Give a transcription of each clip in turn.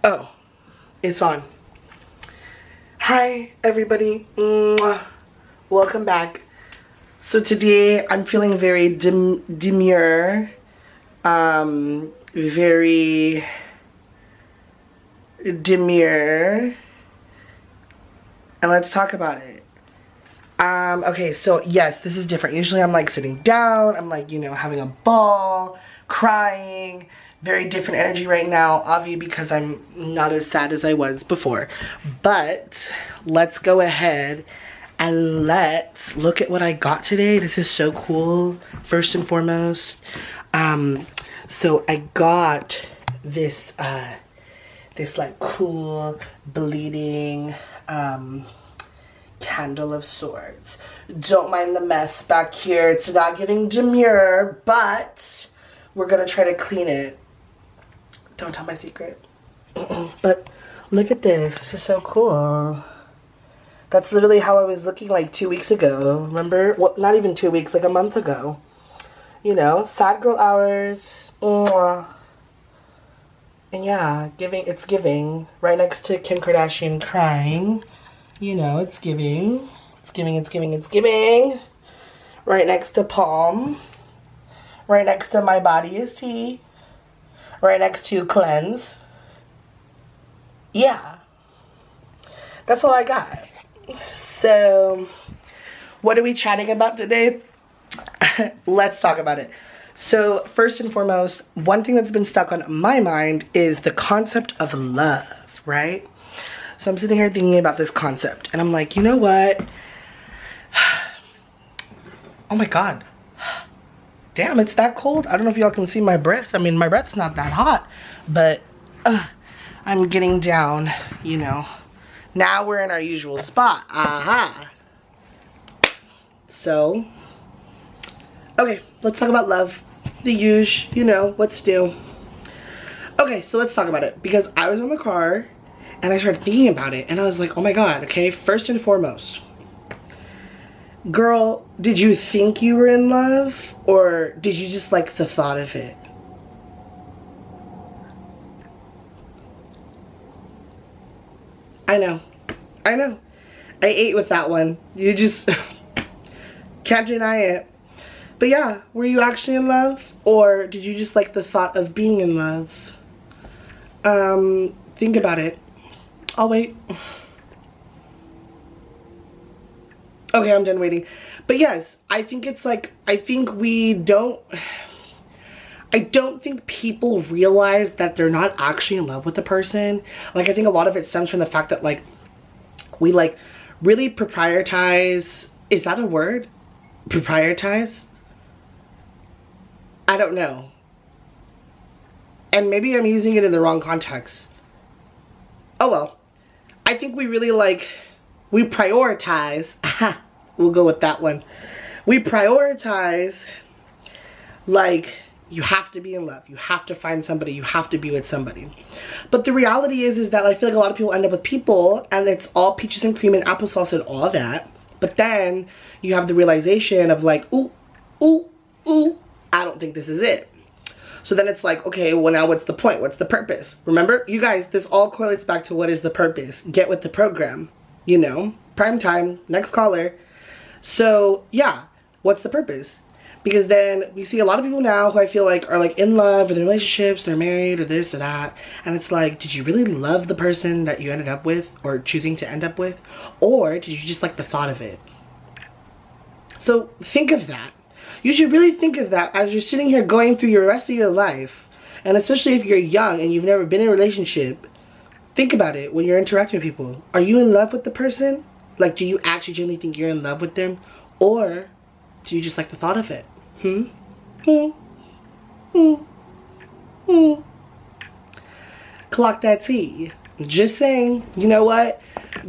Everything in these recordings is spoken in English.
Oh, it's on. Hi, everybody. Mwah. Welcome back. So today I'm feeling very demure. Very demure. And let's talk about it. Okay, so yes, this is different. Usually I'm like sitting down, I'm like, you know, having a ball, crying. Very different energy right now, obviously, because I'm not as sad as I was before. But let's go ahead and let's look at what I got today. This is so cool. First and foremost, so I got this this like cool bleeding candle of sorts. Don't mind the mess back here. It's not giving demure, but we're gonna try to clean it. Don't tell my secret. But look at this. This is so cool. That's literally how I was looking like 2 weeks ago. Remember? Well, not even 2 weeks, like a month ago. You know, sad girl hours. Mwah. And yeah, it's giving. Right next to Kim Kardashian crying. You know, it's giving. It's giving. Right next to Palm. Right next to My Body is Tea. Right next to Cleanse. Yeah. That's all I got. So, what are we chatting about today? Let's talk about it. So, first and foremost, one thing that's been stuck on my mind is the concept of love, right? So I'm sitting here thinking about this concept, and I'm like, you know what? Oh my god. Damn, it's that cold. I don't know if y'all can see my breath. I mean, my breath's not that hot, but I'm getting down, you know. Now we're in our usual spot. Aha. So, okay, let's talk about love. The usual, you know, what's new. Okay, so let's talk about it, because I was in the car and I started thinking about it, and I was like, oh my god, okay, first and foremost, girl, did you think you were in love, or did you just like the thought of it? I know. I ate with that one. You just can't deny it. But yeah, were you actually in love, or did you just like the thought of being in love? Think about it. I'll wait. Okay, I'm done waiting. But yes, I think it's like, I don't think people realize that they're not actually in love with the person. Like, I think a lot of it stems from the fact that, like, we, like, really prioritize, is that a word? Prioritize? I don't know. And maybe I'm using it in the wrong context. Oh well. I think we really, like, we prioritize, we'll go with that one. We prioritize, like, you have to be in love, you have to find somebody, you have to be with somebody. But the reality is that I feel like a lot of people end up with people and it's all peaches and cream and applesauce and all that. But then you have the realization of like, ooh, I don't think this is it. So then it's like, okay, well now what's the point? What's the purpose? Remember, you guys, this all correlates back to what is the purpose. Get with the program, you know, prime time, next caller. So yeah, what's the purpose? Because then we see a lot of people now who I feel like are like in love, or in relationships, they're married, or this or that. And it's like, did you really love the person that you ended up with, or choosing to end up with? Or did you just like the thought of it? So think of that. You should really think of that as you're sitting here going through your rest of your life. And especially if you're young and you've never been in a relationship, think about it when you're interacting with people. Are you in love with the person? Like, do you actually genuinely think you're in love with them? Or do you just like the thought of it? Clock that T. Just saying. You know what?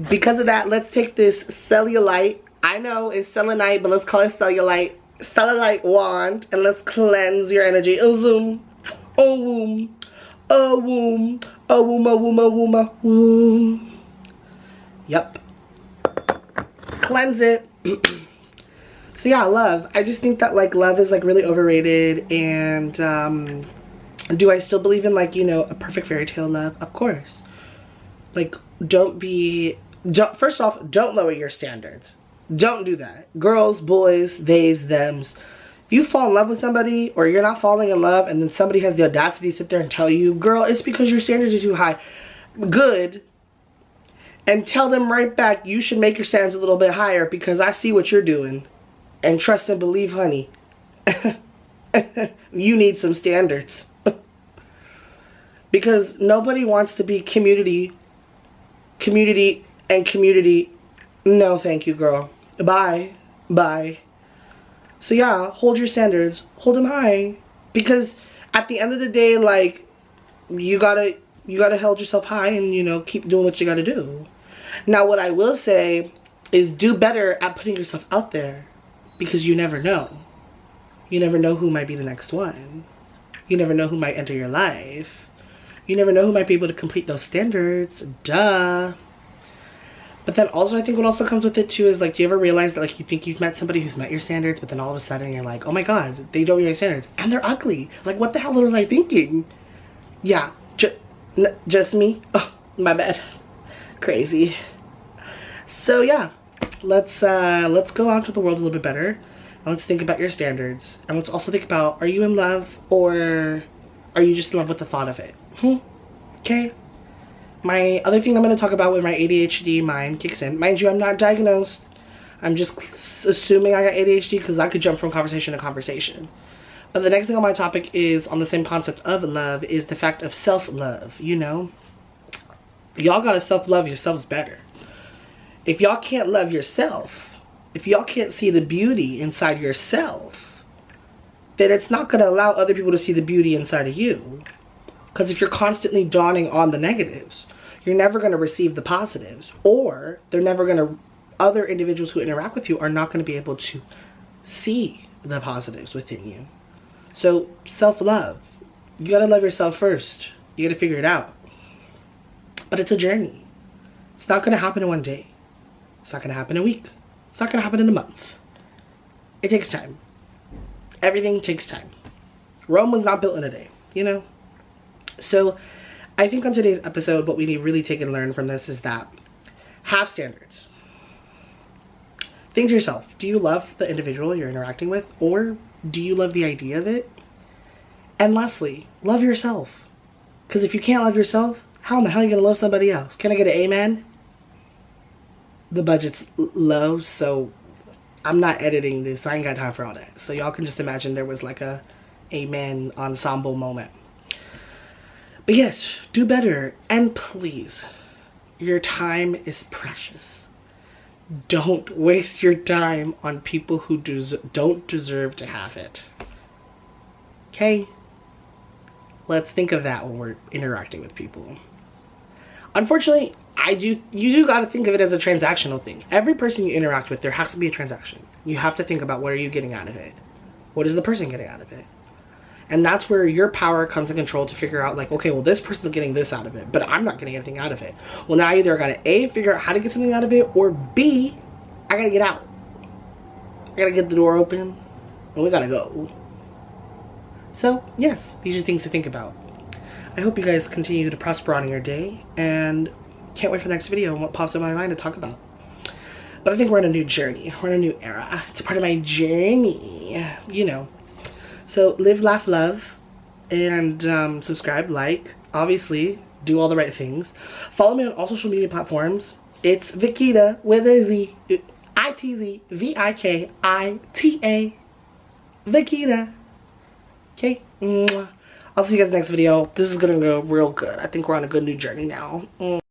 Because of that, let's take this cellulite. I know it's selenite, but let's call it cellulite. Cellulite wand, and let's cleanse your energy. Oh zoom, oh womb, oh womb, oh womb, oh womb, oh womb, oh womb. Yup. Cleanse it. So yeah, love. I just think that like love is like really overrated, and do I still believe in like, you know, a perfect fairy tale love? Of course. Like, first off, don't lower your standards. Don't do that. Girls, boys, theys, thems. If you fall in love with somebody, or you're not falling in love, and then somebody has the audacity to sit there and tell you, girl, it's because your standards are too high. Good. And tell them right back, you should make your standards a little bit higher because I see what you're doing. And trust and believe, honey. You need some standards. Because nobody wants to be community. No, thank you, girl. Bye. Bye. So yeah, hold your standards. Hold them high. Because at the end of the day, like, you gotta hold yourself high and, you know, keep doing what you gotta do. Now, what I will say is do better at putting yourself out there. Because you never know. You never know who might be the next one. You never know who might enter your life. You never know who might be able to complete those standards. Duh. But then also, I think what also comes with it too is, like, do you ever realize that, like, you think you've met somebody who's met your standards, but then all of a sudden you're like, oh my god, they don't meet my standards. And they're ugly. Like, what the hell was I thinking? Yeah. Just me? Oh, my bad. Crazy. So yeah. Let's go out to the world a little bit better. And let's think about your standards. And let's also think about, are you in love, or are you just in love with the thought of it? Okay. My other thing I'm going to talk about when my ADHD mind kicks in. Mind you, I'm not diagnosed. I'm just assuming I got ADHD because I could jump from conversation to conversation. But the next thing on my topic is on the same concept of love is the fact of self-love, you know? Y'all gotta self-love yourselves better. If y'all can't love yourself, if y'all can't see the beauty inside yourself, then it's not going to allow other people to see the beauty inside of you. Because if you're constantly dawning on the negatives, you're never going to receive the positives. Or other individuals who interact with you are not going to be able to see the positives within you. So, self-love. You got to love yourself first. You got to figure it out. But it's a journey. It's not going to happen in one day. It's not going to happen in a week. It's not going to happen in a month. It takes time. Everything takes time. Rome was not built in a day, you know? So, I think on today's episode, what we need to really take and learn from this is that have standards. Think to yourself, do you love the individual you're interacting with, or do you love the idea of it? And lastly, love yourself. Because if you can't love yourself, how in the hell are you going to love somebody else? Can I get an amen? The budget's low, so I'm not editing this. I ain't got time for all that. So y'all can just imagine there was like a amen ensemble moment. But yes, do better. And please, your time is precious. Don't waste your time on people who don't deserve to have it. Okay? Let's think of that when we're interacting with people. Unfortunately, you do got to think of it as a transactional thing. Every person you interact with, there has to be a transaction. You have to think about, what are you getting out of it? What is the person getting out of it? And that's where your power comes in control to figure out, like, okay, well, this person's getting this out of it, but I'm not getting anything out of it. Well, now I either got to A, figure out how to get something out of it, or B, I got to get out. I got to get the door open, and we got to go. So, yes, these are things to think about. I hope you guys continue to prosper on your day, and can't wait for the next video and what pops in my mind to talk about. But I think we're in a new journey. We're in a new era. It's a part of my journey, you know. So live, laugh, love, and subscribe, like, obviously, do all the right things. Follow me on all social media platforms. It's Vikita with a Z, I-T-Z, V-I-K-I-T-A, Vikita. Okay, I'll see you guys in the next video. This is gonna go real good. I think we're on a good new journey now.